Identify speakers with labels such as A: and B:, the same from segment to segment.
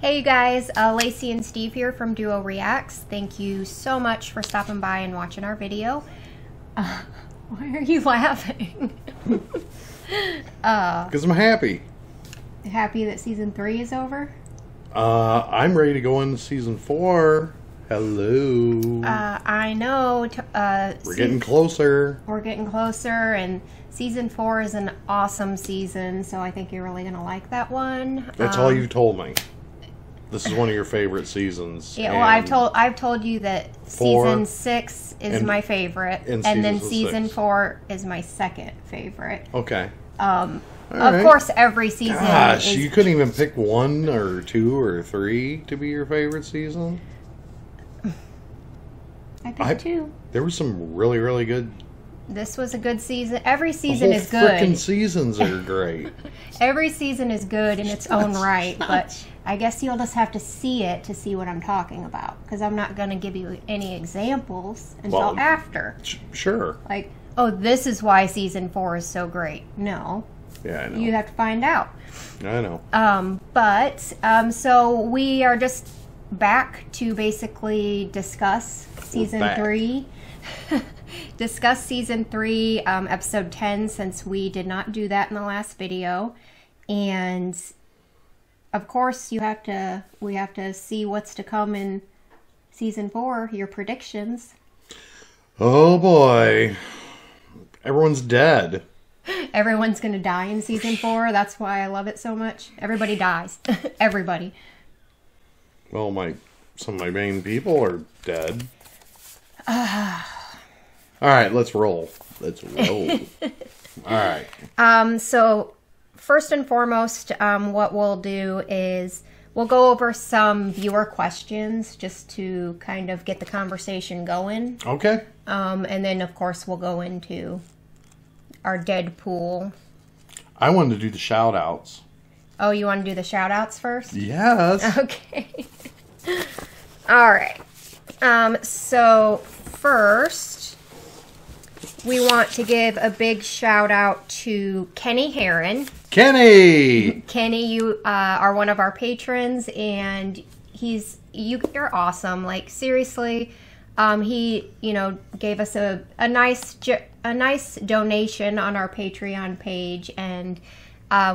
A: Hey you guys, Lacey and Steve here from Duo Reacts. Thank you so much for stopping by and watching our video. Why are you laughing?
B: Because I'm happy.
A: Happy that season 3 is over?
B: I'm ready to go into season 4. Hello.
A: I know.
B: We're getting closer.
A: We're getting closer, and season 4 is an awesome season, so I think you're really going to like that one.
B: That's all you've told me. This is one of your favorite seasons.
A: Yeah, well, I've told you that season 6 is my favorite, and then season 4 is my second favorite.
B: Okay.
A: Of course, every season.
B: Gosh, you couldn't even pick 1 or 2 or 3 to be your favorite season.
A: I picked 2.
B: There was some really, really good.
A: This was a good season. Every season is good.
B: Freaking seasons are great.
A: Every season is good in its own right, but I guess you'll just have to see it to see what I'm talking about, because I'm not going to give you any examples until after.
B: Sure.
A: Like, oh, this is why season 4 is so great. No.
B: Yeah, I know.
A: You have to find out.
B: I know.
A: So we are just back to basically discuss season 3. Discuss season 3, episode 10, since we did not do that in the last video. And of course, we have to see what's to come in season 4, your predictions.
B: Oh boy. Everyone's dead.
A: Everyone's going to die in season 4. That's why I love it so much. Everybody dies. Everybody.
B: Well, some of my main people are dead. All right, let's roll. Let's roll. All right.
A: So first and foremost, what we'll do is we'll go over some viewer questions just to kind of get the conversation going.
B: Okay.
A: And then, of course, we'll go into our Deadpool. I
B: wanted to do the shout-outs.
A: Oh, you want to do the shout-outs first?
B: Yes.
A: Okay. All right. So first, we want to give a big shout-out to Kenney Heron.
B: Kenny!
A: Kenney, you are one of our patrons, and you're awesome. Like, seriously, he, gave us a nice donation on our Patreon page, and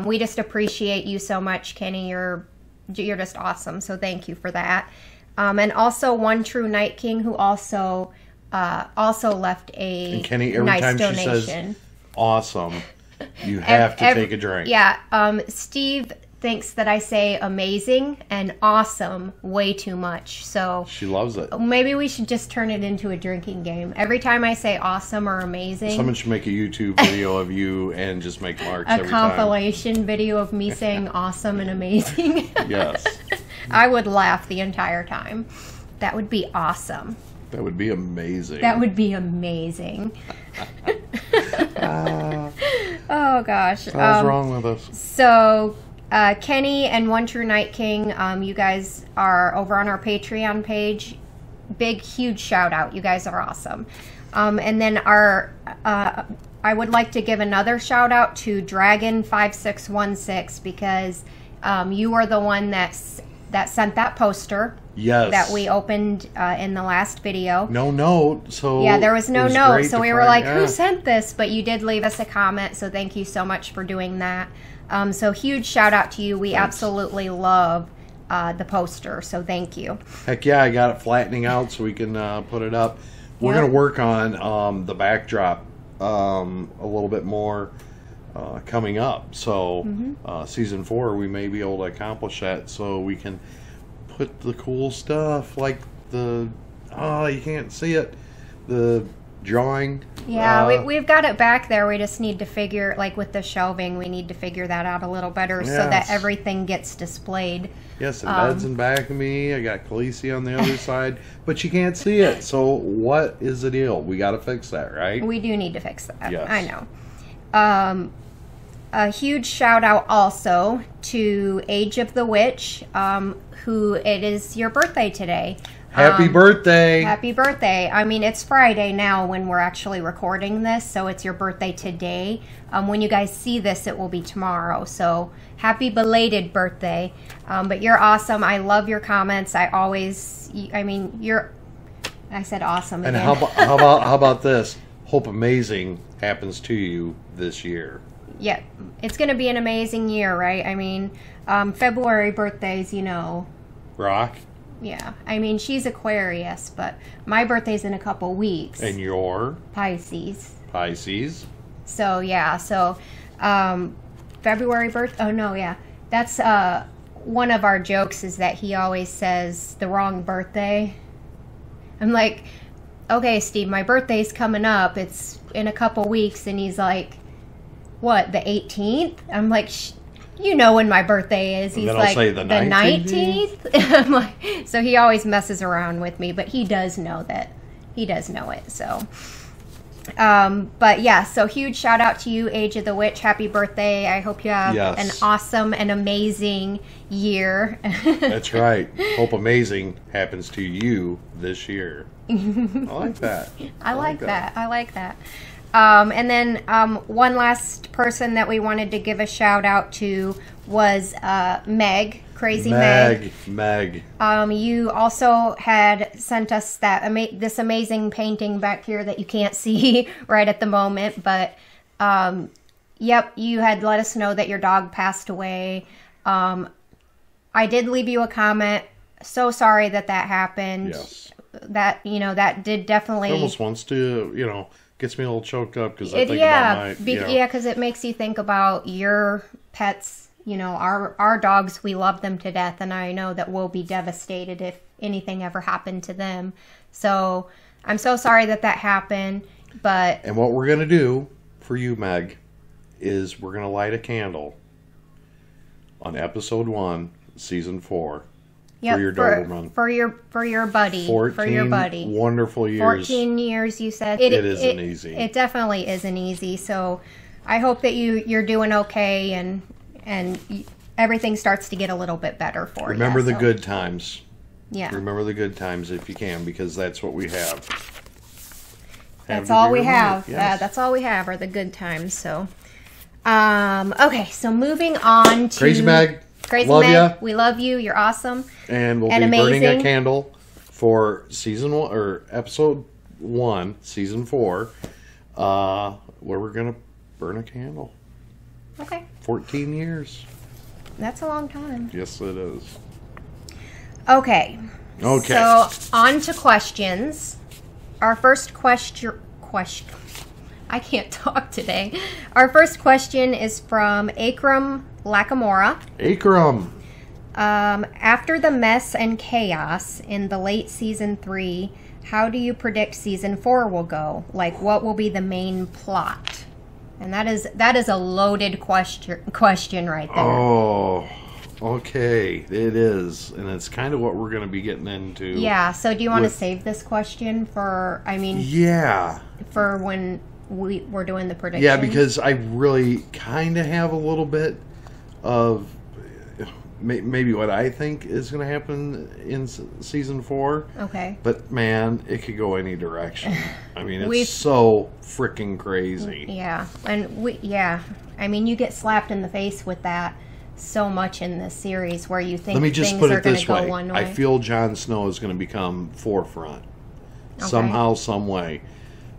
A: we just appreciate you so much, Kenney. You're just awesome, so thank you for that. And also One True Night King, who also left a
B: and Kenney, every
A: nice
B: time
A: donation.
B: She says awesome, you have to take a drink.
A: Yeah, Steve thinks that I say amazing and awesome way too much, so
B: she loves it.
A: Maybe we should just turn it into a drinking game. Every time I say awesome or amazing,
B: someone should make a YouTube video of you and just make marks every time.
A: A compilation video of me saying awesome and amazing.
B: Yes.
A: I would laugh the entire time. That would be awesome.
B: That would be amazing.
A: That would be amazing. Oh gosh.
B: What's wrong with us?
A: So Kenney and One True Night King, you guys are over on our Patreon page. Big, huge shout out. You guys are awesome. And then I would like to give another shout out to Dragon5616, because you are the one that sent that poster.
B: Yes.
A: That we opened in the last video.
B: No note. So
A: yeah, there was no note. So we were like, who sent this? But you did leave us a comment, so thank you so much for doing that. So huge shout out to you. We absolutely love the poster, so thank you.
B: Heck yeah, I got it flattening out so we can put it up. We're going to work on the backdrop a little bit more coming up. So season 4, we may be able to accomplish that, so we can put the cool stuff like you can't see it, the drawing.
A: Yeah, we've got it back there. We just need to figure, like with the shelving, we need to figure that out a little better so that everything gets displayed.
B: Yes, and Ned's in back of me. I got Kaylie on the other side, but you can't see it. So what is the deal? We got to fix that, right?
A: We do need to fix that.
B: Yes.
A: I know. A huge shout out also to Age of the Witch, who it is your birthday today.
B: Happy birthday.
A: Happy birthday. I mean, it's Friday now when we're actually recording this, so it's your birthday today. When you guys see this, it will be tomorrow. So happy belated birthday. But you're awesome. I love your comments. I said awesome again.
B: And how about this? Hope amazing happens to you this year.
A: Yeah, it's going to be an amazing year, right? I mean, February birthdays, you know.
B: Rock.
A: Yeah, I mean, she's Aquarius, but my birthday's in a couple weeks.
B: And your?
A: Pisces.
B: So,
A: yeah, February oh, no, yeah. That's one of our jokes is that he always says the wrong birthday. I'm like, okay, Steve, my birthday's coming up. It's in a couple weeks. And he's like, what, the 18th? I'm like, you know when my birthday is. He's like,
B: say the
A: 19th? I'm like, so he always messes around with me, but he does know that. He does know it, so. But yeah, so huge shout out to you, Age of the Witch. Happy birthday. I hope you have an awesome and amazing year.
B: That's right. Hope amazing happens to you this year. I like that.
A: I like that. And then one last person that we wanted to give a shout out to was Meg, Crazy Meg. You also had sent us that this amazing painting back here that you can't see right at the moment, but yep, you had let us know that your dog passed away. I did leave you a comment. So sorry that happened.
B: Yes.
A: That that did definitely.
B: It almost wants to gets me a little choked up because I think about my...
A: because it makes you think about your pets, our dogs, we love them to death, and I know that we'll be devastated if anything ever happened to them. So I'm so sorry that happened, but...
B: And what we're going to do for you, Meg, is we're going to light a candle on episode 1, season 4.
A: Yep,
B: for your Doberman.
A: For your buddy.
B: 14 wonderful years.
A: 14 years, you said.
B: It isn't easy.
A: It definitely isn't easy. So I hope that you're doing okay and everything starts to get a little bit better for you.
B: Remember the good times.
A: Yeah.
B: Remember the good times if you can, because that's what we have.
A: That's all we have.
B: Yes.
A: That's all we have are the good times. So, okay. So moving on to
B: Crazy Meg.
A: Crazy
B: love
A: Meg,
B: ya.
A: We love you. You're awesome.
B: And we'll be burning a candle for season 1 or episode 1, season 4, where we're gonna burn a candle.
A: Okay.
B: 14 years.
A: That's a long time.
B: Yes, it is.
A: Okay. So on to questions. Our first question. I can't talk today. Our first question is from Akram Lakamora.
B: Akram.
A: After the mess and chaos in the late season 3, how do you predict season 4 will go? Like, what will be the main plot? And that is a loaded question right there.
B: Oh, okay. It is. And it's kind of what we're going to be getting into.
A: Yeah. So do you want to save this question for,
B: yeah,
A: for when we're doing the prediction?
B: Yeah, because I really kind of have a little bit of maybe what I think is going to happen in season 4.
A: Okay.
B: But man, it could go any direction. I mean, it's so freaking crazy.
A: Yeah. And you get slapped in the face with that so much in this series where you think
B: Let me just
A: things
B: put
A: are
B: it
A: going
B: this
A: to go
B: way.
A: one way.
B: I feel Jon Snow is going to become forefront. Somehow, some way.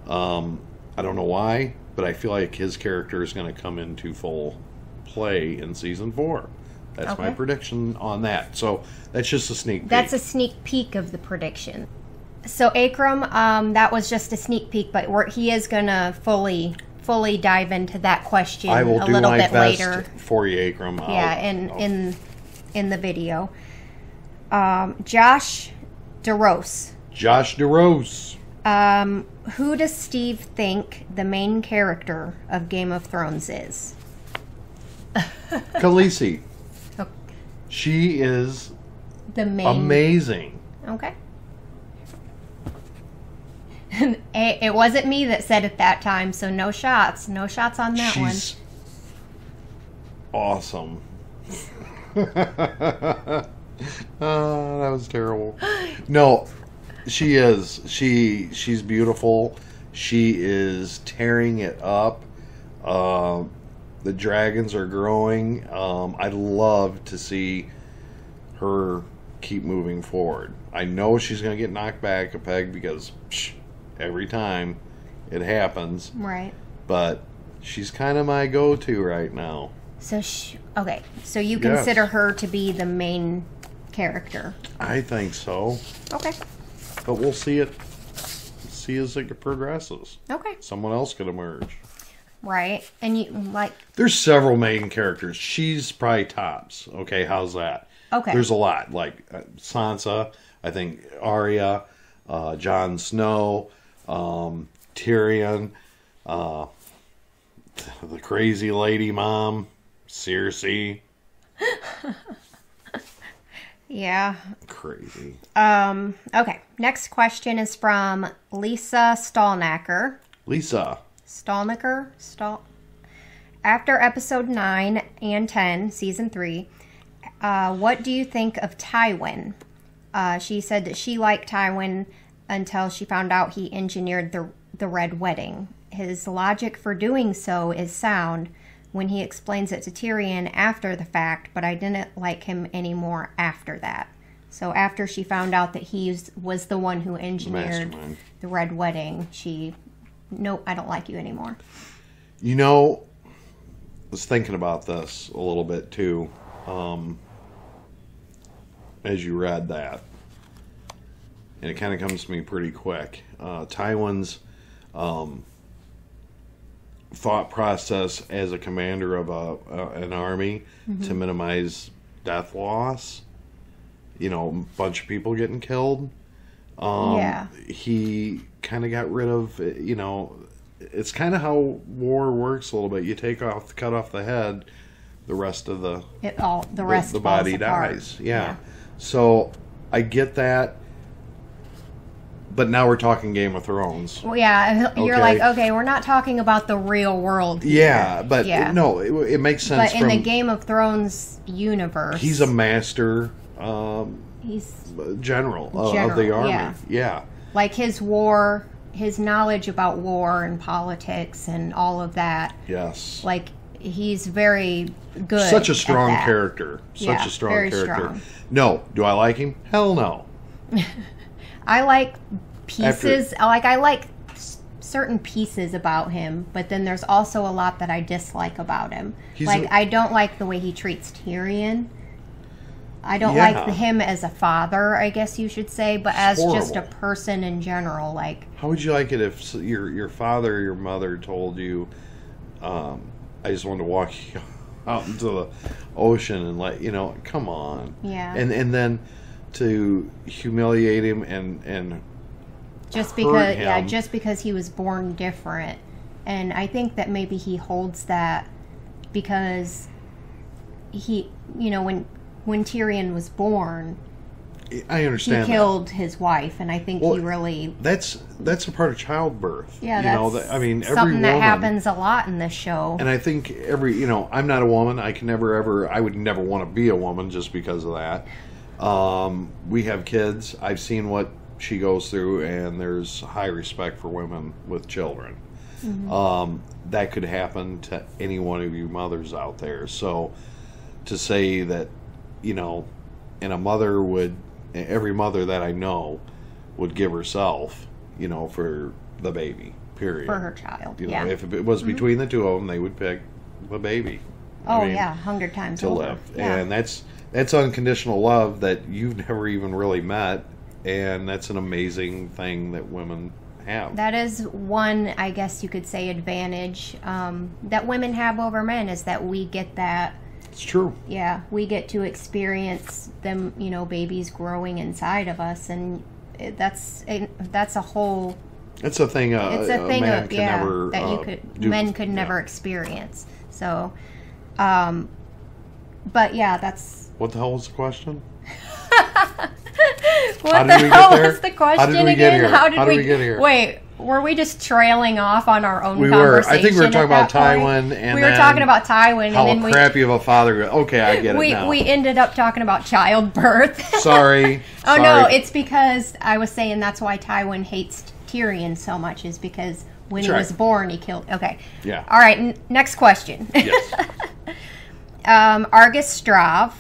B: I don't know why, but I feel like his character is going to come into full play in season 4. That's my prediction on that. So that's just a sneak peek.
A: That's a sneak peek of the prediction. So Akram, that was just a sneak peek, but he is going to fully dive into that question
B: I will
A: a
B: do
A: little
B: my
A: bit
B: best
A: later.
B: For you, Akram.
A: In the video. Josh DeRose. Who does Steve think the main character of Game of Thrones is?
B: Khaleesi. She is amazing.
A: Okay. It wasn't me that said it that time, so no shots. No shots on that one.
B: She's awesome. That was terrible. No, she is. She's beautiful. She is tearing it up. The dragons are growing. I'd love to see her keep moving forward. I know she's going to get knocked back a peg because every time it happens.
A: Right.
B: But she's kind of my go-to right now.
A: So, okay. So you consider her to be the main character?
B: I think so.
A: Okay.
B: But we'll see it. See as it progresses.
A: Okay.
B: Someone else could emerge.
A: Right. And you like.
B: There's several main characters. She's probably tops. Okay, how's that?
A: Okay.
B: There's a lot like Sansa. I think Arya, Jon Snow, Tyrion, the crazy lady mom, Cersei.
A: Yeah.
B: Crazy.
A: Okay. Next question is from Lisa Stalnacker.
B: Lisa.
A: Stalnacker? After episode 9 and 10, season 3, what do you think of Tywin? She said that she liked Tywin until she found out he engineered the Red Wedding. His logic for doing so is sound when he explains it to Tyrion after the fact, but I didn't like him anymore after that. So after she found out that he was the one who engineered the Red Wedding, nope, I don't like you anymore.
B: You know, I was thinking about this a little bit too, as you read that. And it kind of comes to me pretty quick. Tywin's thought process as a commander of an army to minimize death loss, a bunch of people getting killed. He kind of got rid of, it's kind of how war works a little bit. You cut off the head, the rest of the body dies. Yeah. So I get that. But now we're talking Game of Thrones.
A: Well, yeah, you're like, okay, we're not talking about the real world here.
B: Yeah, but no, it makes sense.
A: But in the Game of Thrones universe,
B: he's a master.
A: He's
B: general of the army. Yeah,
A: like his knowledge about war and politics and all of that.
B: Yes,
A: like he's very good.
B: Such a strong character. Such a strong
A: very
B: character.
A: Strong.
B: No, do I like him? Hell no.
A: I like pieces. I like certain pieces about him, but then there's also a lot that I dislike about him. I don't like the way he treats Tyrion. I don't like him as a father, I guess you should say, but as just a person in general. Like,
B: how would you like it if your father or your mother told you, I just wanted to walk you out into the ocean and come on.
A: Yeah.
B: And then to humiliate him and
A: just because he was born different. And I think that maybe he holds that because he, when Tyrion was born,
B: I understand
A: he killed his wife, and I think he really
B: that's a part of childbirth.
A: Yeah,
B: that's
A: something
B: every woman,
A: that happens a lot in this show.
B: And I think I'm not a woman. I would never want to be a woman just because of that. We have kids. I've seen what she goes through, and there's high respect for women with children. Mm-hmm. That could happen to any one of you mothers out there. So to say that, and every mother that I know would give herself, for the baby, period.
A: For her child,
B: If it was between the two of them, they would pick the baby.
A: 100 times
B: to
A: over.
B: live.
A: Yeah.
B: And that's unconditional love that you've never even really met, and that's an amazing thing that women have.
A: That is one, I guess you could say, advantage that women have over men, is that we get that.
B: It's true.
A: Yeah, we get to experience them, babies growing inside of us, and that's a whole.
B: It's a thing.
A: It's a thing
B: man can never,
A: that men could never experience. So, but yeah, that's.
B: What the hell was the question?
A: What the hell was the question again? How did we
B: get here?
A: Wait, were we just trailing off on our own
B: We
A: conversation?
B: were. I think we were talking about
A: Tywin,
B: and
A: we were talking about Tywin,
B: how
A: and then
B: crappy of a father. Okay, I get it now.
A: We ended up talking about childbirth.
B: Sorry.
A: Oh
B: Sorry.
A: no, it's because I was saying that's why Tywin hates Tyrion so much, is because when he was born, he killed. Okay.
B: Yeah.
A: All right. Next question.
B: Yes.
A: Argus Strav.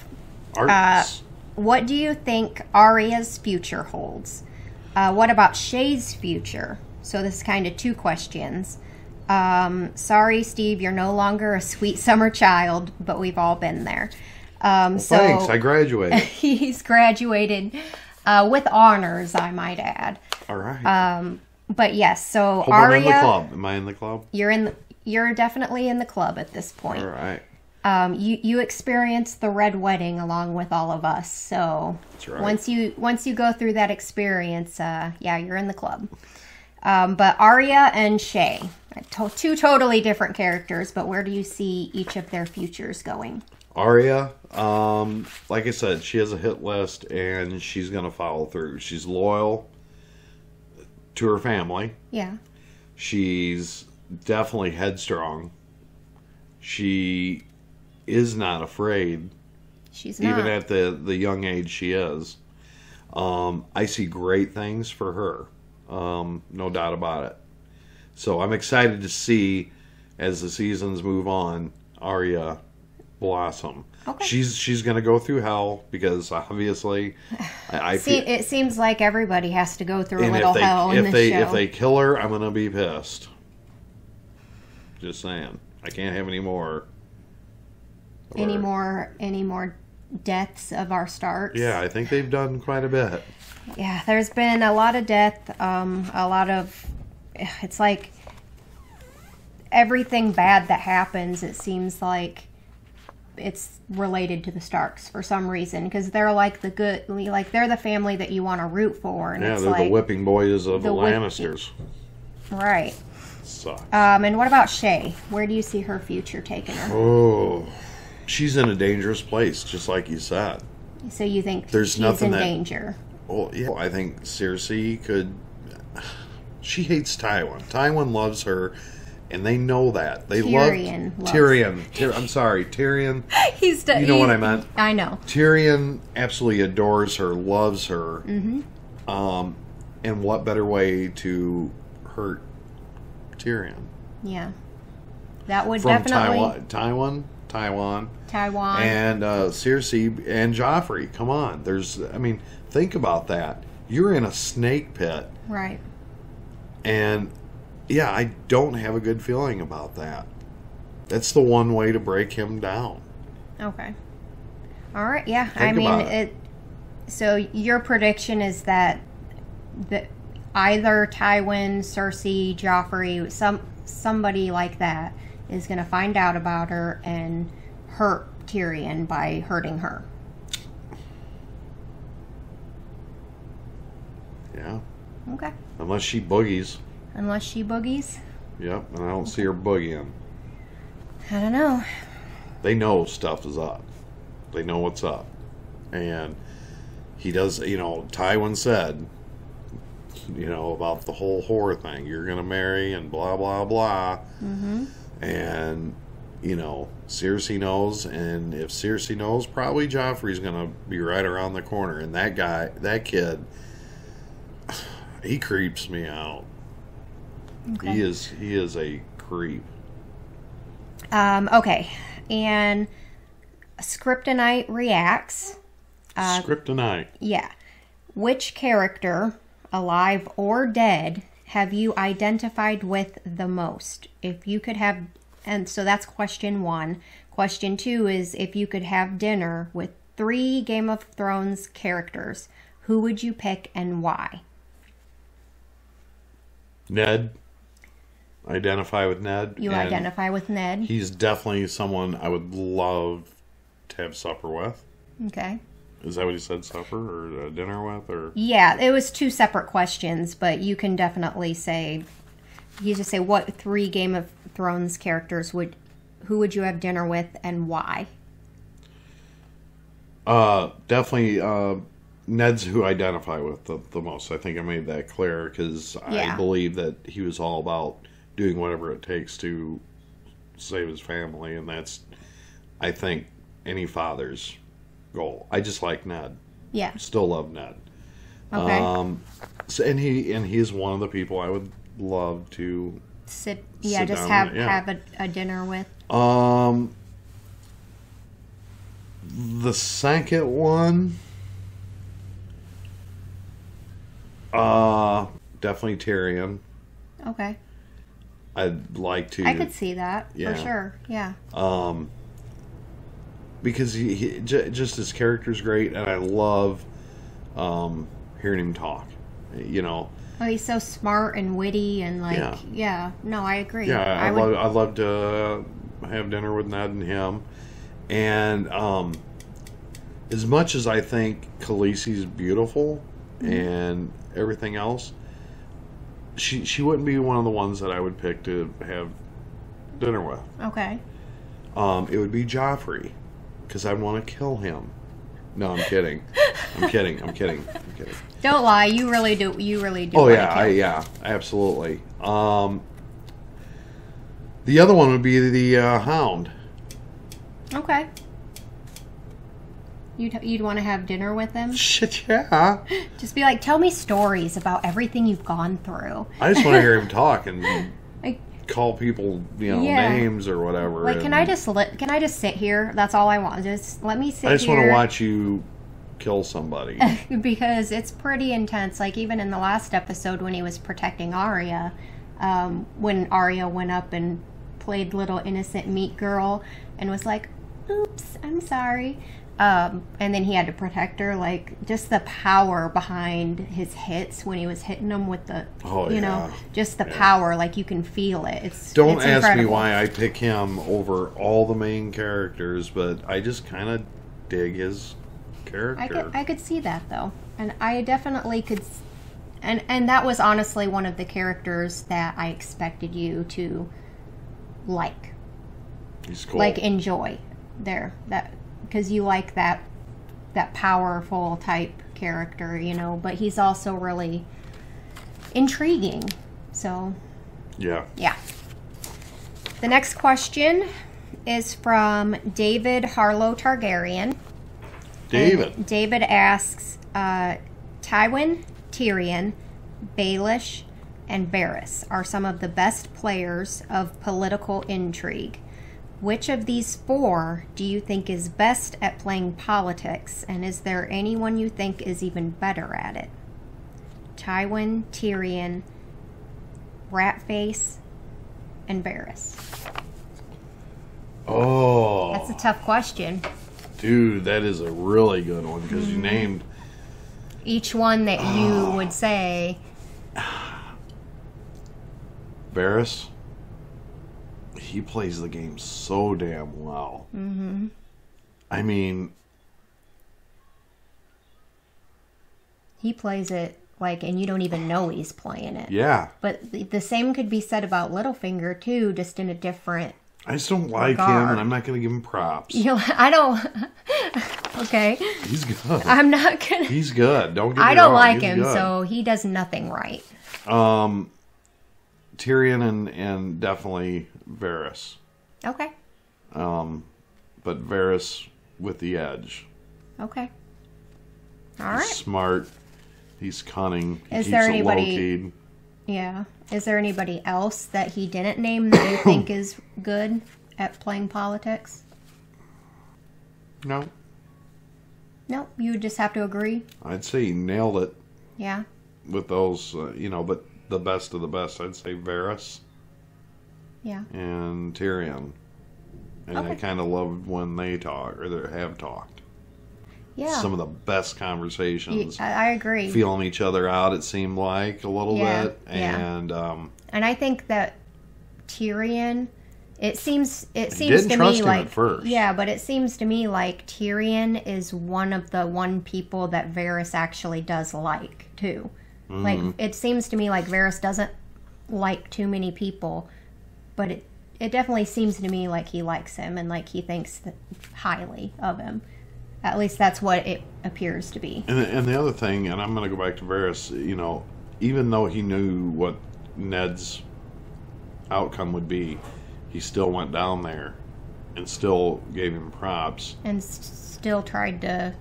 B: Argus.
A: What do you think Arya's future holds? What about Shae's future? So this is kind of two questions. Sorry, Steve, you're no longer a sweet summer child, but we've all been there.
B: Thanks, I graduated.
A: He's graduated with honors, I might add.
B: All right.
A: But yes, so
B: Hope
A: Arya,
B: I'm in the club. Am I in the club?
A: You're definitely in the club at this point.
B: All right.
A: You experienced the red wedding along with all of us, so
B: That's right.
A: once you go through that experience, yeah, you're in the club. But Arya and Shae, two totally different characters, but where do you see each of their futures going?
B: Arya, like I said, she has a hit list and she's going to follow through. She's loyal to her family.
A: Yeah.
B: She's definitely headstrong. She is not afraid.
A: She's not.
B: Even at the young age she is. I see great things for her. No doubt about it. So I'm excited to see, as the seasons move on, Arya blossom.
A: Okay.
B: She's going to go through hell because obviously I
A: See, it seems like everybody has to go through a little hell in this show.
B: If they kill her, I'm going to be pissed. Just saying. I can't have any more.
A: Any more deaths of our Starks?
B: Yeah, I think they've done quite a bit.
A: Yeah, there's been a lot of death, it's like everything bad that happens, it seems like it's related to the Starks for some reason, because they're like they're the family that you want to root for, and
B: yeah,
A: it's
B: they're
A: like
B: the whipping boys of the Lannisters.
A: Right.
B: Sucks.
A: And what about Shae? Where do you see her future taking her?
B: Oh, she's in a dangerous place, just like you said.
A: So you think
B: There's
A: she's
B: nothing
A: in
B: that-
A: danger?
B: Well, yeah, I think Cersei could. She hates Tywin. Tywin loves her, and they know that.
A: Tyrion
B: love Tyrion. I'm sorry, Tyrion. You know what I meant.
A: I know.
B: Tyrion absolutely adores her, loves her.
A: Mm-hmm.
B: And what better way to hurt Tyrion?
A: Yeah, that would
B: From
A: definitely
B: Tywin, and Cersei and Joffrey. Come on, think about that. You're in a snake pit,
A: right?
B: And yeah, I don't have a good feeling about that. That's the one way to break him down.
A: Okay. All right. Yeah.
B: Think about it.
A: So your prediction is that either Tywin, Cersei, Joffrey, somebody like that is going to find out about her and hurt Tyrion by hurting her.
B: Yeah.
A: Okay.
B: Unless she boogies.
A: Unless she boogies?
B: Yep, and I don't see her boogieing.
A: I don't know.
B: They know stuff is up. They know what's up. And he does, Tywin said, about the whole whore thing. You're going to marry and blah, blah, blah.
A: Mm-hmm.
B: And, Cersei knows. And if Cersei knows, probably Joffrey's going to be right around the corner. And that kid, he creeps me out.
A: Okay.
B: He is a creep.
A: Okay. And Scriptonite reacts.
B: Scriptonite.
A: Yeah. Which character, alive or dead, have you identified with the most? If you could have, and so that's question 1. Question 2 is, if you could have dinner with 3 Game of Thrones characters, who would you pick and why?
B: Ned. Identify with Ned.
A: You identify with Ned?
B: He's definitely someone I would love to have supper with.
A: Okay.
B: Is that what he said, supper or dinner with? Or
A: Yeah, it was 2 separate questions, but you can definitely say, you just say, what 3 Game of Thrones characters who would you have dinner with and why?
B: Definitely Ned's who I identify with the most. I think I made that clear because I believe that he was all about doing whatever it takes to save his family, and that's, I think, any father's goal. I just like Ned.
A: Yeah.
B: Still love Ned.
A: Okay.
B: So, and he's one of the people I would love to
A: sit
B: down
A: have a dinner with.
B: The second one, definitely Tyrion.
A: Okay.
B: I'd like to.
A: I could see that for sure. Yeah.
B: Because he just his character's great, and I love hearing him talk. You know.
A: Oh, he's so smart and witty, and no, I agree.
B: Yeah, I'd love to have dinner with Ned and him. And as much as I think Khaleesi's beautiful and everything else, she wouldn't be one of the ones that I would pick to have dinner with.
A: Okay.
B: It would be Joffrey, because I'd want to kill him. No, I'm kidding. I'm kidding.
A: Don't lie. You really do. You really do.
B: Oh yeah, absolutely. The other one would be the Hound.
A: Okay. You'd want to have dinner with him?
B: Shit, yeah.
A: Just be like, tell me stories about everything you've gone through.
B: I just want to hear him talk and call people, names or whatever.
A: Like, can I just sit here? That's all I want. Just let me sit here.
B: I just want to watch you kill somebody.
A: Because it's pretty intense. Like, even in the last episode when he was protecting Arya, when Arya went up and played little innocent meat girl and was like, oops, I'm sorry. And then he had to protect her. Like, just the power behind his hits when he was hitting them with the, just the power. Like, you can feel it. It's
B: ask
A: incredible.
B: me why I pick him over all the main characters, but I just kind of dig his character.
A: I could see that, though. And I definitely could. And that was honestly one of the characters that I expected you to like.
B: He's cool.
A: Like, enjoy there. Because you like that powerful type character, but he's also really intriguing. So, yeah. The next question is from David Harlow Targaryen. David asks, Tywin, Tyrion, Baelish, and Varys are some of the best players of political intrigue. Which of these four do you think is best at playing politics, and is there anyone you think is even better at it? Tywin, Tyrion, Ratface, and Varys.
B: Oh.
A: That's a tough question.
B: Dude, that is a really good one, because you named...
A: Each one that you would say...
B: Varys? He plays the game so damn well. Mm-hmm. I mean...
A: He plays it and you don't even know he's playing it.
B: Yeah.
A: But the same could be said about Littlefinger, too, just in a different
B: I just don't like
A: regard.
B: him, and I'm not going to give him props.
A: I don't... Okay.
B: He's good.
A: I'm not going to...
B: He's good. Don't get me
A: I don't
B: wrong.
A: like
B: He's
A: him,
B: good.
A: so he does nothing right.
B: Tyrion and definitely Varys.
A: Okay.
B: But Varys with the edge.
A: Okay. All right.
B: He's smart. He's cunning. He
A: Is
B: keeps
A: there
B: it
A: anybody?
B: low-keyed.
A: Yeah. Is there anybody else that he didn't name that you think is good at playing politics?
B: No.
A: Nope. You would just have to agree.
B: I'd say he nailed it.
A: Yeah.
B: With those, but the best of the best, I'd say Varys.
A: Yeah.
B: And Tyrion. And
A: Okay.
B: I kind of loved when they talk, or they have talked.
A: Yeah.
B: Some of the best conversations.
A: I agree.
B: Feeling each other out, it seemed like, a little bit.
A: Yeah.
B: And
A: I think that Tyrion, it seems
B: didn't
A: to
B: trust
A: me
B: him
A: like
B: at first.
A: Yeah, but it seems to me like Tyrion is one of the people that Varys actually does like too.
B: Mm-hmm.
A: Like, it seems to me like Varys doesn't like too many people, but it definitely seems to me like he likes him and like he thinks highly of him At least that's what it appears to be.
B: And the other thing, and I'm going to go back to Varys, you know, even though he knew what Ned's outcome would be, he still went down there and still gave him props.
A: And still tried to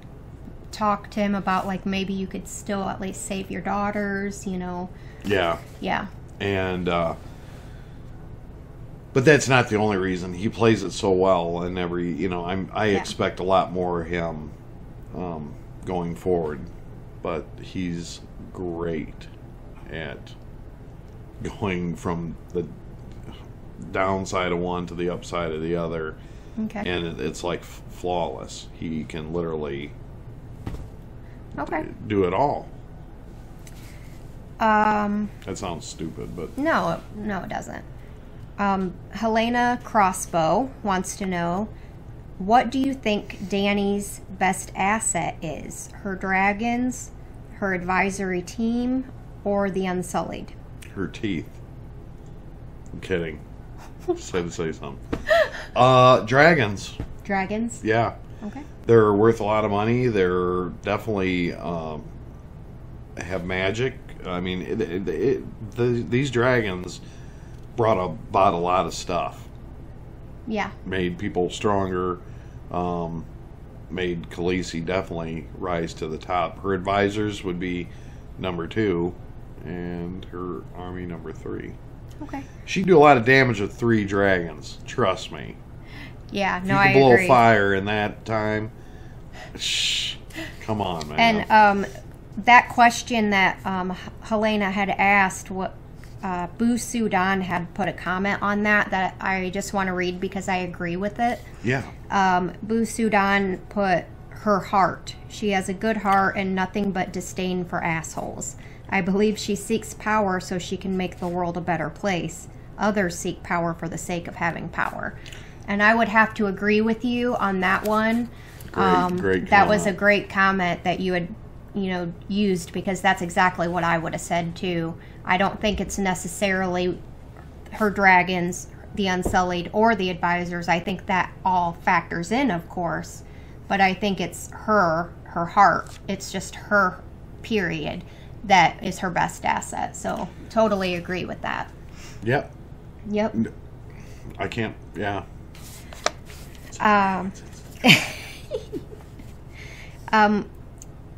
A: talk to him about, like, maybe you could still at least save your daughters, you know.
B: Yeah.
A: Yeah.
B: And, but that's not the only reason. He plays it so well, and every, you know, I expect a lot more of him going forward. But he's great at going from the downside of one to the upside of the other.
A: Okay.
B: And it's like flawless. He can literally
A: okay.
B: do it all. That sounds stupid, but
A: no, it doesn't. Helena Crossbow wants to know, what do you think Dany's best asset is? Her dragons, her advisory team, or the Unsullied?
B: her teeth. I'm kidding. Just had to say something. Dragons.
A: Dragons?
B: Yeah.
A: Okay.
B: They're worth a lot of money. They're definitely have magic. I mean, these dragons brought about a lot of stuff.
A: Yeah.
B: Made people stronger. Made Khaleesi definitely rise to the top. Her advisors would be number 2, and her army number 3.
A: Okay.
B: She'd do a lot of damage with 3 dragons. Trust me.
A: Yeah, no,
B: I
A: agree.
B: You could blow fire in that time. Shh. Come on, man.
A: And that question that Helena had asked, what Boo Sudan had put a comment on that I just want to read because I agree with it.
B: Yeah.
A: Boo Sudan put her heart. She has a good heart and nothing but disdain for assholes. I believe she seeks power so she can make the world a better place. Others seek power for the sake of having power. And I would have to agree with you on that one.
B: Great
A: that was a great comment that you had, used, because that's exactly what I would have said too. I don't think it's necessarily her dragons, the Unsullied, or the advisors. I think that all factors in, of course, but I think it's her heart. It's just her, period, that is her best asset. So totally agree with that.
B: Yep. I can't. Yeah.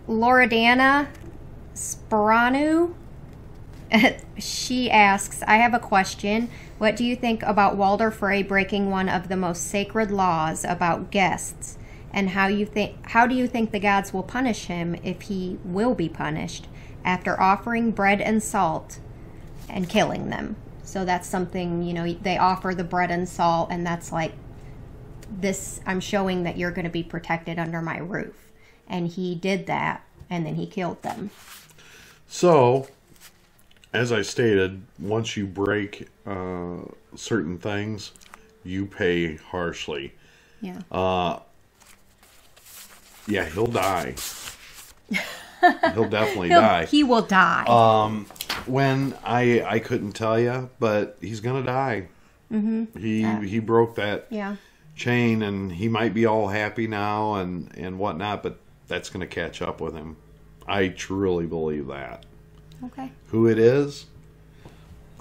A: Loredana Speranu, she asks, I have a question. What do you think about Walder Frey breaking one of the most sacred laws about guests? And how do you think the gods will punish him, if he will be punished, after offering bread and salt and killing them? So that's something, they offer the bread and salt, and that's like, this, I'm showing that you're going to be protected under my roof. And he did that, and then he killed them.
B: So, as I stated, once you break certain things, you pay harshly.
A: Yeah.
B: Yeah, he'll die. He'll definitely die.
A: He will die.
B: When I couldn't tell you, but he's gonna die. Mm-hmm. He broke that chain, and he might be all happy now and whatnot, but that's gonna catch up with him. I truly believe that.
A: Okay.
B: Who it is?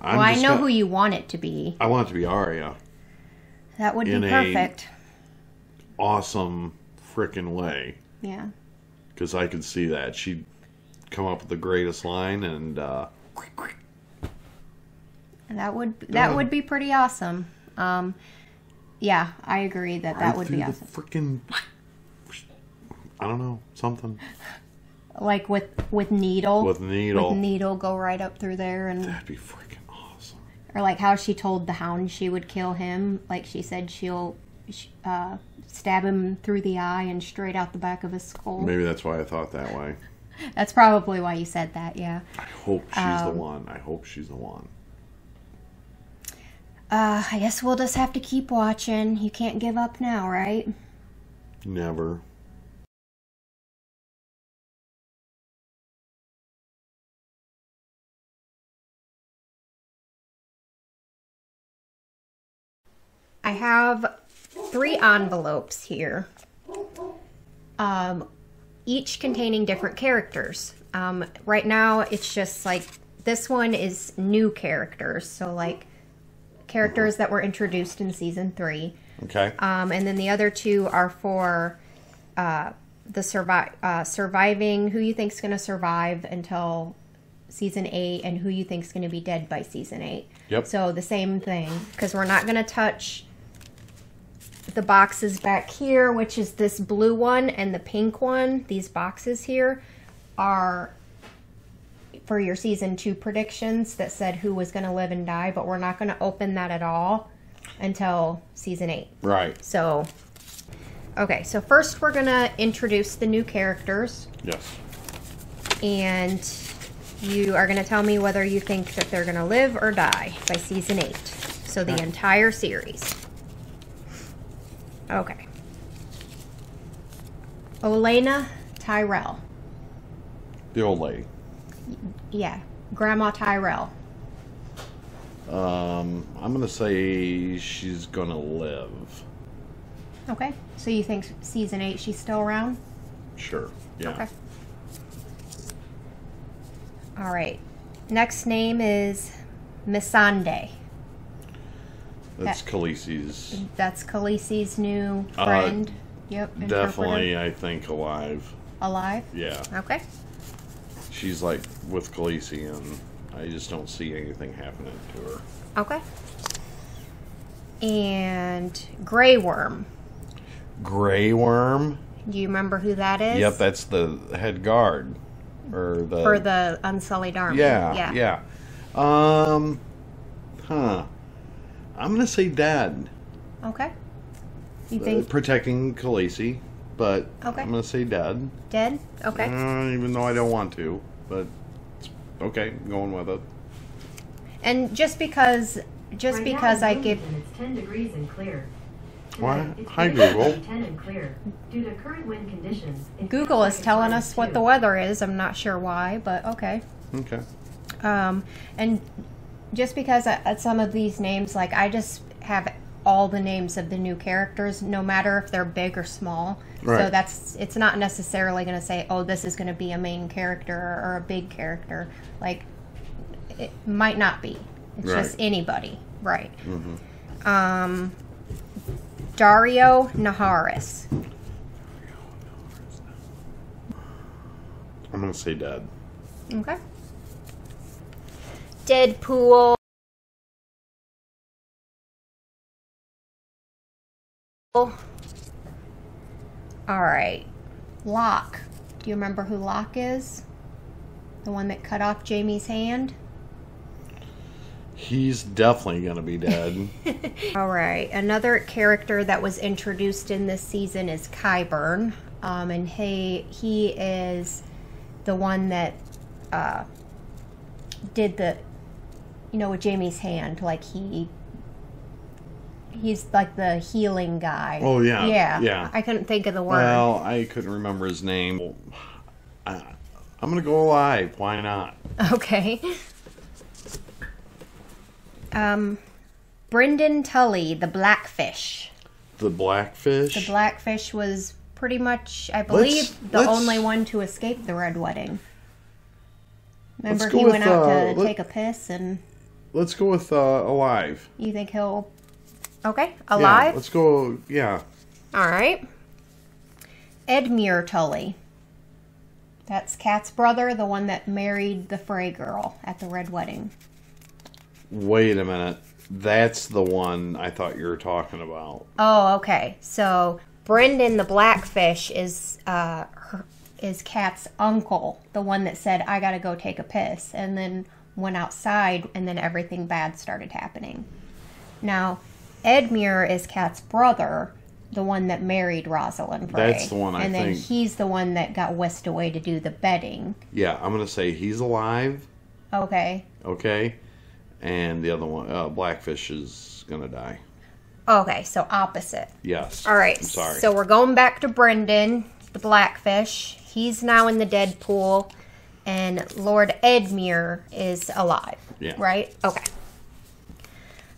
A: I know who you want it to be.
B: I want it to be Arya.
A: That would be perfect.
B: Awesome freaking way.
A: Yeah.
B: Because I could see that. She'd come up with the greatest line, and
A: that would be pretty awesome. Yeah, I agree that would be awesome.
B: Freaking, I don't know, something.
A: Like with needle.
B: With needle,
A: go right up through there, and
B: that'd be freaking awesome.
A: Or like how she told the Hound she would kill him. Like she said she'll stab him through the eye and straight out the back of his skull.
B: Maybe that's why I thought that way.
A: That's probably why you said that. Yeah.
B: I hope she's the one. I hope she's the one.
A: I guess we'll just have to keep watching. You can't give up now, right?
B: Never.
A: I have 3 envelopes here. each containing different characters. Right now, it's just like this one is new characters, so like characters that were introduced in season 3.
B: Okay.
A: And then the other 2 are for the surviving, who you think's going to survive until season 8, and who you think's going to be dead by season 8.
B: Yep.
A: So the same thing, because we're not going to touch the boxes back here, which is this blue one and the pink one. These boxes here are for your season 2 predictions that said who was going to live and die, but we're not going to open that at all until season 8.
B: Right.
A: So, okay, so first we're going to introduce the new characters.
B: Yes.
A: And you are going to tell me whether you think that they're going to live or die by season 8. So the entire series. Okay. Olenna Tyrell.
B: The old lady.
A: Yeah, Grandma Tyrell.
B: I'm going to say she's going to live.
A: Okay, so you think season 8 she's still around?
B: Sure, yeah.
A: Okay. All right. Next name is Missandei.
B: That's Khaleesi's.
A: That's Khaleesi's new friend. Yep.
B: Definitely, I think alive.
A: Alive?
B: Yeah.
A: Okay.
B: She's like with Khaleesi, and I just don't see anything happening to her.
A: Okay. And Grey Worm.
B: Grey Worm?
A: Do you remember who that is?
B: Yep, that's the head guard. Or the...
A: For the Unsullied Army.
B: Yeah. I'm going to say dead.
A: Okay. You think...
B: protecting Khaleesi, but
A: okay.
B: I'm going to say dead.
A: Dead? Okay.
B: Even though I don't want to, but it's okay, I'm going with it.
A: And just because I give...
C: It's 10 degrees and clear.
B: What? Hi, Google.
C: 10 and clear. Due to current wind conditions.
A: Google is telling us what the weather is. I'm not sure why, but okay.
B: Okay.
A: And just because some of these names, like I just have all the names of the new characters, no matter if they're big or small.
B: Right.
A: So it's not necessarily going to say, oh, this is going to be a main character or a big character. Like, it might not be. It's just anybody. Right.
B: Mm-hmm.
A: Daario Naharis.
B: I'm going to say dead.
A: Okay. Deadpool. All right. Locke. Do you remember who Locke is? The one that cut off Jaime's hand?
B: He's definitely going to be dead.
A: All right. Another character that was introduced in this season is Qyburn. And he is the one that did the, with Jaime's hand. Like he's like the healing guy.
B: Oh, yeah.
A: Yeah. I couldn't think of the word.
B: Well, I couldn't remember his name. I'm going to go alive. Why not?
A: Okay. Brynden Tully, the Blackfish.
B: The Blackfish?
A: The Blackfish was pretty much, I believe, the only one to escape the Red Wedding. Remember, he went out to take a piss and...
B: Let's go with alive.
A: You think he'll... Okay, alive?
B: Yeah, let's go, yeah.
A: All right. Edmure Tully. That's Kat's brother, the one that married the Frey girl at the Red Wedding.
B: Wait a minute. That's the one I thought you were talking about.
A: Oh, okay. So Brynden the Blackfish is Kat's uncle, the one that said, I gotta go take a piss, and then went outside, and then everything bad started happening. Now, Edmure is Kat's brother, the one that married Rosalind Frey.
B: That's the one I think.
A: And then he's the one that got whisked away to do the bedding.
B: Yeah, I'm going to say he's alive.
A: Okay.
B: Okay. And the other one, Blackfish, is going to die.
A: Okay, so opposite.
B: Yes.
A: All right.
B: I'm sorry.
A: So we're going back to Brynden, the Blackfish. He's now in the Deadpool. And Lord Edmure is alive.
B: Yeah.
A: Right? Okay.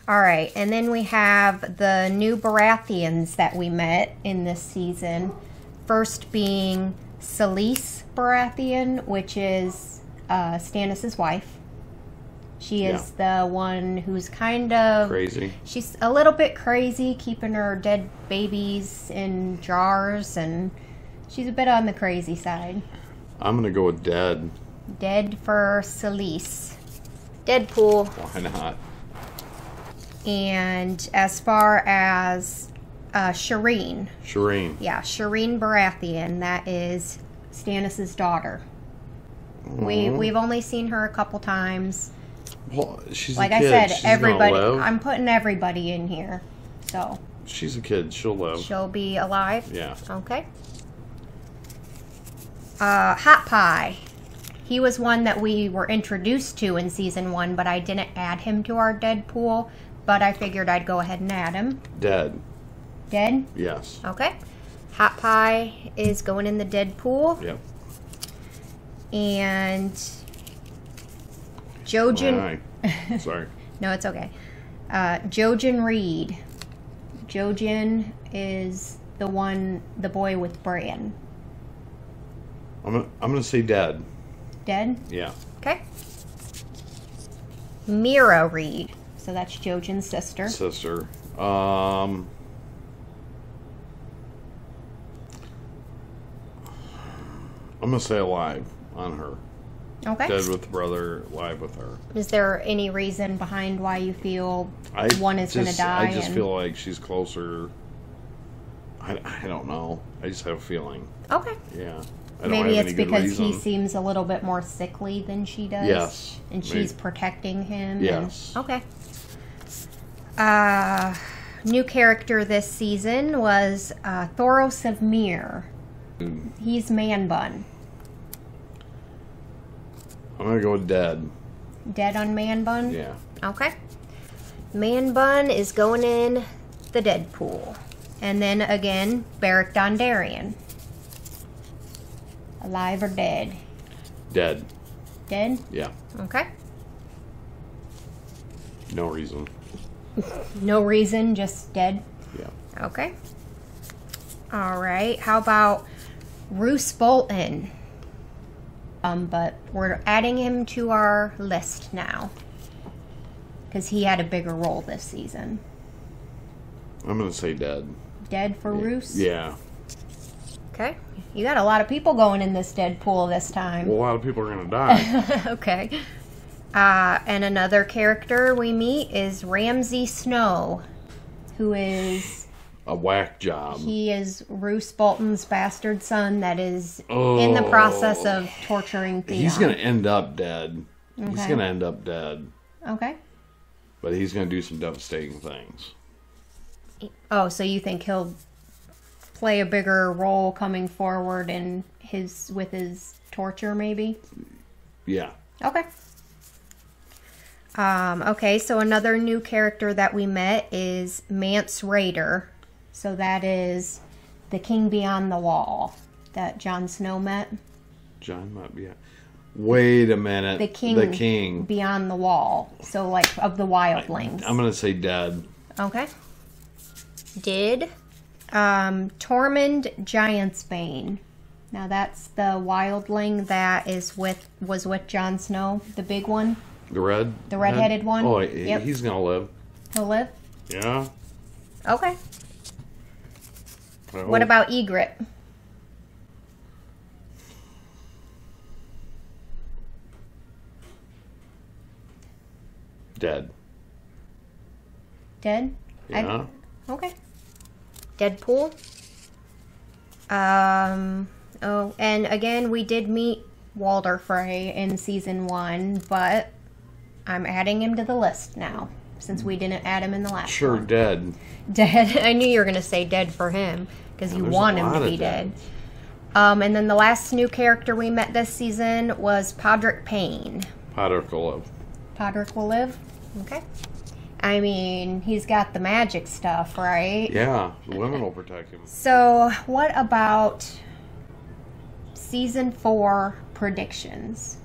A: All right. And then we have the new Baratheons that we met in this season. first being Selyse Baratheon, which is Stannis' wife. She is the one who's kind of...
B: Crazy.
A: She's a little bit crazy, keeping her dead babies in jars, and she's a bit on the crazy side.
B: I'm going to go with dead.
A: Dead for Selyse. Deadpool.
B: Why not?
A: And as far as Shireen.
B: Shireen.
A: Yeah, Shireen Baratheon. That is Stannis' daughter. We've only seen her a couple times.
B: Well, she's
A: like
B: a kid.
A: I said,
B: She's
A: everybody.
B: gonna live.
A: I'm putting everybody in here. So
B: she's a kid. She'll live.
A: She'll be alive?
B: Yeah.
A: Okay. Hot Pie. He was one that we were introduced to in season 1, but I didn't add him to our Deadpool. But I figured I'd go ahead and add him.
B: Dead.
A: Dead?
B: Yes.
A: Okay. Hot Pie is going in the Deadpool.
B: Yep.
A: And Jojen...
B: Sorry.
A: No, it's okay. Jojen Reed. Jojen is the boy with Bran.
B: I'm gonna say dead.
A: Dead?
B: Yeah.
A: Okay. Mira Reed. So that's Jojen's sister.
B: Sister. I'm gonna say alive on her.
A: Okay.
B: Dead with the brother, alive with her.
A: Is there any reason behind why you feel one is going to die?
B: I just feel like she's closer. I don't know. I just have a feeling.
A: Okay.
B: Yeah. I don't
A: Maybe
B: have
A: it's
B: any good
A: because
B: reason.
A: he seems a little bit more sickly than she does.
B: Yes.
A: And she's protecting him.
B: Yes.
A: Okay. New character this season was Thoros of Myr. He's Man Bun.
B: I'm going to go with dead.
A: Dead on Man Bun?
B: Yeah.
A: Okay. Man Bun is going in the Deadpool. And then again, Beric Dondarrion. Alive or dead?
B: Dead.
A: Dead?
B: Yeah.
A: Okay.
B: No reason.
A: No reason, just dead?
B: Yeah.
A: Okay. Alright, how about Roose Bolton? But we're adding him to our list now. Because he had a bigger role this season.
B: I'm going to say dead.
A: Dead for Roose?
B: Yeah.
A: Okay. You got a lot of people going in this Deadpool this time.
B: Well, a lot of people are going to die.
A: Okay. And another character we meet is Ramsay Snow, who is...
B: A whack job.
A: He is Roose Bolton's bastard son that is in the process of torturing Theon.
B: He's going to end up dead.
A: Okay.
B: He's going to end up dead.
A: Okay.
B: But he's going to do some devastating things.
A: Oh, so you think he'll play a bigger role coming forward in with his torture, maybe?
B: Yeah.
A: Okay. Okay, so another new character that we met is Mance Rayder. So that is the King Beyond the Wall that Jon Snow met.
B: John might be... Wait a minute.
A: The King Beyond the Wall. So, like, of the Wildlings.
B: I'm going to say dead.
A: Okay. Did. Tormund Giantsbane. Now, that's the Wildling that was with Jon Snow, the big one.
B: The red-headed
A: one?
B: Oh,
A: yep.
B: He's going to live.
A: He'll live?
B: Yeah.
A: Okay. What about Ygritte?
B: Dead.
A: Dead?
B: Yeah.
A: Okay. Deadpool. Oh, and again, we did meet Walder Frey in season 1, but I'm adding him to the list now, since we didn't add him in the last one.
B: Dead.
A: Dead. I knew you were going to say dead for him, because you want him to be dead. And then the last new character we met this season was Podrick Payne.
B: Podrick will live.
A: Podrick will live? Okay. I mean, he's got the magic stuff, right?
B: Yeah, the women will protect him.
A: So, what about season 4 predictions?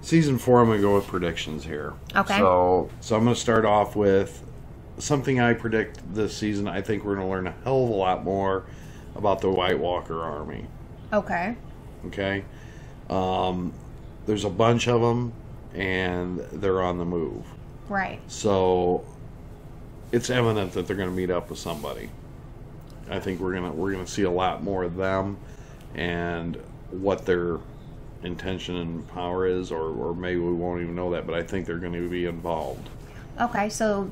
B: Season 4, I'm going to go with predictions here.
A: Okay.
B: So I'm going to start off with something I predict this season. I think we're going to learn a hell of a lot more about the White Walker army.
A: Okay.
B: Okay? There's a bunch of them, and they're on the move.
A: Right.
B: So it's evident that they're going to meet up with somebody. I think we're gonna see a lot more of them and what their intention and power is, or maybe we won't even know that, but I think they're going to be involved.
A: Okay, so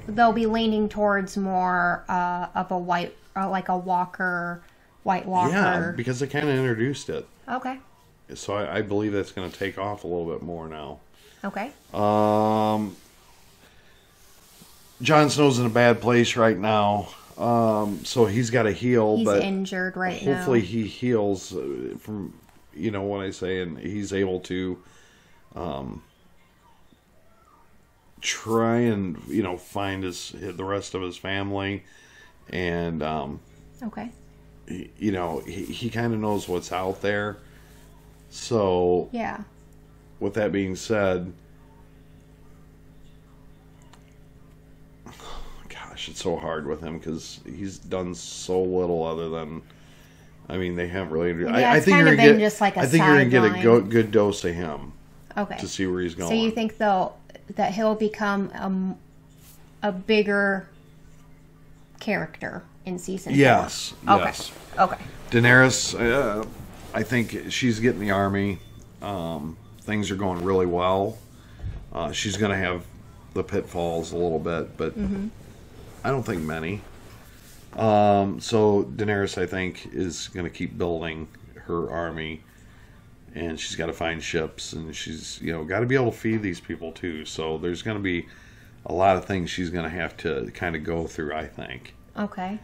A: they'll be leaning towards more of a White Walker.
B: Yeah, because they kind of introduced it.
A: Okay.
B: So I believe that's going to take off a little bit more now.
A: Okay.
B: Jon Snow's in a bad place right now. So he's got to heal.
A: He's
B: but
A: injured right now.
B: hopefully he heals from, what I say, and he's able to try and, find the rest of his family. And,
A: okay.
B: He kind of knows what's out there. So,
A: yeah.
B: With that being said, gosh, it's so hard with him because he's done so little other than, they haven't really.
A: Yeah,
B: I think you're
A: been just like a
B: you're gonna get a
A: sideline.
B: good dose of him.
A: Okay.
B: To see where he's going.
A: So you think though that he'll become a bigger character in season 4?
B: Yes.
A: Okay.
B: Yes.
A: Okay.
B: Daenerys, I think she's getting the army. Things are going really well. She's going to have the pitfalls a little bit, but I don't think many. So Daenerys, I think, is going to keep building her army, and she's got to find ships, and she's got to be able to feed these people too. So there's going to be a lot of things she's going to have to kind of go through, I think.
A: Okay.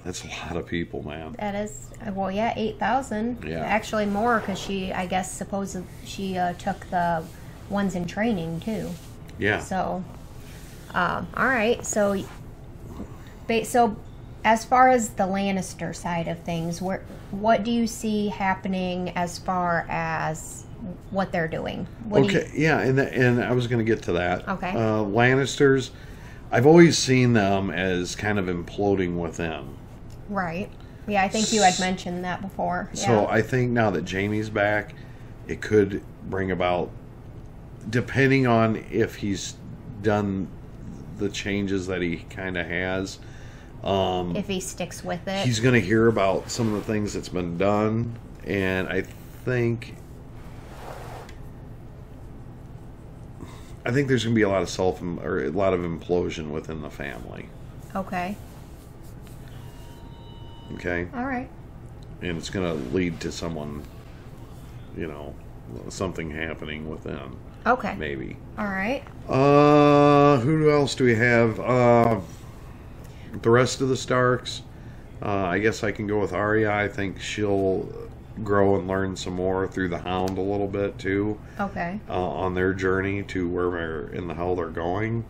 B: That's a lot of people, man.
A: That is, 8,000.
B: Yeah.
A: Actually more, because she took the ones in training too.
B: Yeah.
A: So, all right. So as far as the Lannister side of things, what do you see happening as far as what they're doing?
B: Yeah, and I was going to get to that.
A: Okay.
B: Lannisters, I've always seen them as kind of imploding within.
A: Right. Yeah, I think you had mentioned that before.
B: So
A: Yeah.
B: I think now that Jaime's back, it could bring about, depending on if he's done the changes that he kind of has.
A: If he sticks with it.
B: He's going to hear about some of the things that's been done, and I think there's going to be a lot of a lot of implosion within the family.
A: Okay.
B: Okay?
A: All right.
B: And it's going to lead to someone, something happening within.
A: Okay.
B: Maybe.
A: All right.
B: Who else do we have? The rest of the Starks. I guess I can go with Arya. I think she'll grow and learn some more through the Hound a little bit too.
A: Okay.
B: On their journey to where in the hell they're going.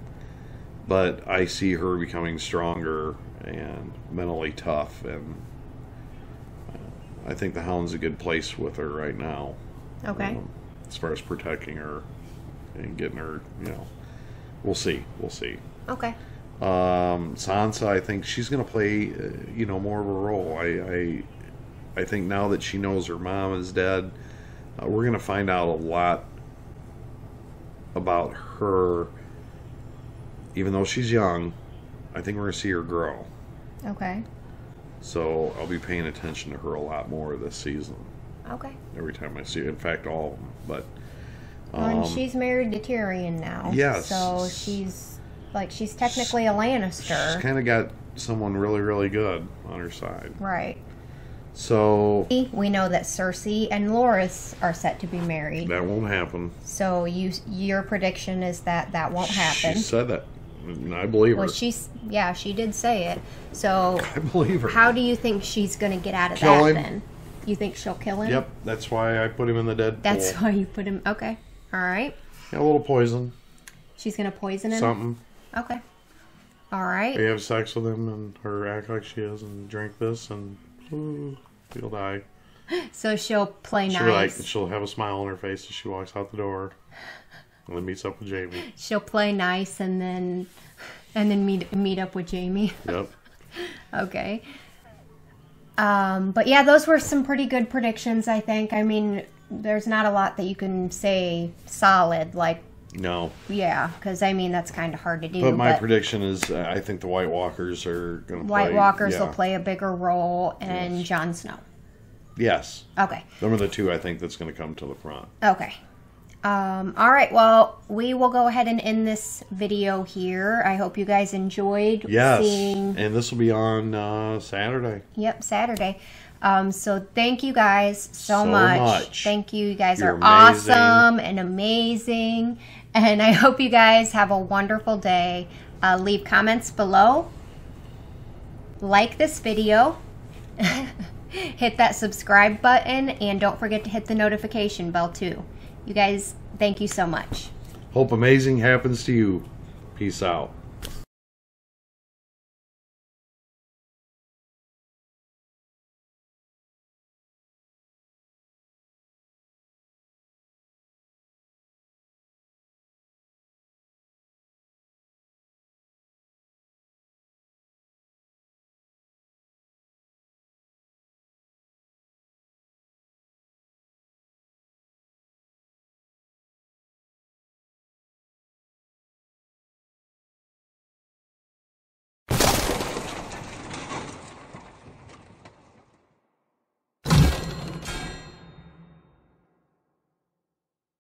B: But I see her becoming stronger and mentally tough, and I think the Hound's a good place with her right now.
A: Okay.
B: As far as protecting her and getting her, we'll see.
A: Okay.
B: Sansa, I think she's going to play, more of a role. I think now that she knows her mom is dead, we're going to find out a lot about her. Even though she's young, I think we're going to see her grow.
A: Okay.
B: So I'll be paying attention to her a lot more this season.
A: Okay.
B: Every time I see her. In fact, all of them. But
A: And she's married to Tyrion now.
B: Yes.
A: So she's technically a Lannister.
B: she's kind of got someone really, really good on her side.
A: Right.
B: So
A: We know that Cersei and Loras are set to be married.
B: that won't happen.
A: So your prediction is that won't happen.
B: She said that. And I believe her.
A: Well, she did say it. So
B: I believe her.
A: how do you think she's going to get out of
B: Kill
A: that
B: him.
A: then? You think she'll kill him?
B: Yep, that's why I put him in the Deadpool.
A: That's why you put him. Okay. All right.
B: Yeah, a little poison.
A: She's going to poison him?
B: Something.
A: Okay. All right.
B: You have sex with him and her act like she is and drink this and he'll die.
A: So she'll play nice.
B: She'll have a smile on her face as she walks out the door and then meets up with Jaime.
A: She'll play nice and then meet up with Jaime.
B: Yep.
A: Okay. But yeah, those were some pretty good predictions, I think. I mean, there's not a lot that you can say solid, like,
B: no.
A: Yeah, because, I mean, that's kind of hard to do.
B: But my prediction is I think the White Walkers are going to play.
A: White Walkers will play a bigger role, and Jon Snow.
B: Yes.
A: Okay.
B: Them are the two I think that's going to come to the front.
A: Okay. All right, well, we will go ahead and end this video here. I hope you guys enjoyed seeing...
B: and this will be on Saturday.
A: Yep, Saturday. So thank you guys so much. Thank you. You guys are awesome and amazing. And I hope you guys have a wonderful day. Leave comments below. Like this video. Hit that subscribe button. And don't forget to hit the notification bell too. You guys, thank you so much.
B: Hope amazing happens to you. Peace out.